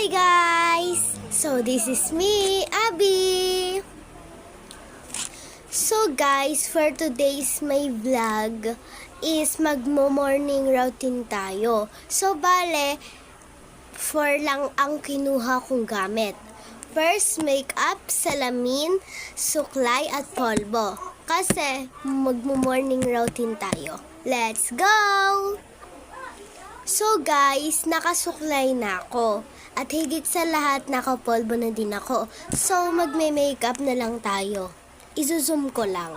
Hi guys! So this is me, Abby. So guys, for today's my vlog is magmo-morning routine tayo. So bale, 4 lang ang kinuha kong gamit. First, makeup, salamin, suklay at polvo. Kasi magmo-morning routine tayo. Let's go! So guys, nakasuklay na ako. At higit sa lahat, nakapolvo na din ako. So magme-makeup na lang tayo. Izo-zoom ko lang.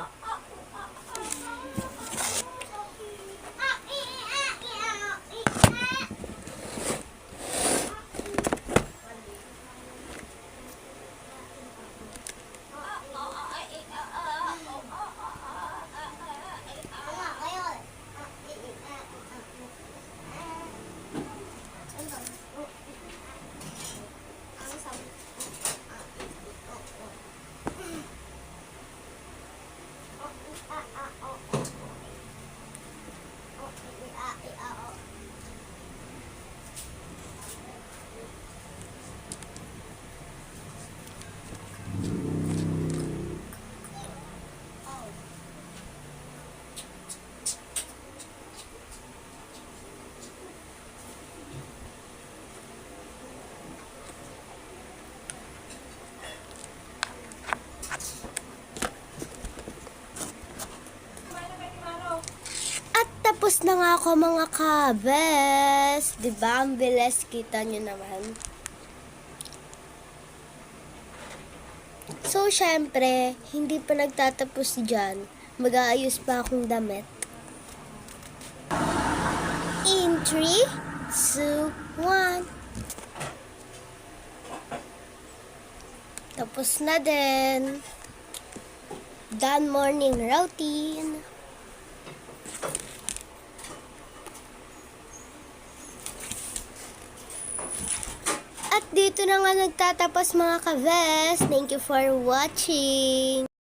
Tapos na nga ako mga kabes. Diba? Ang bilis. Kita nyo naman. So, syempre, hindi pa nagtatapos dyan. Mag-aayos pa akong damit. In 3, 2, 1. Tapos na din. Done morning routine. At dito na nga nagtatapos mga ka-ves. Thank you for watching.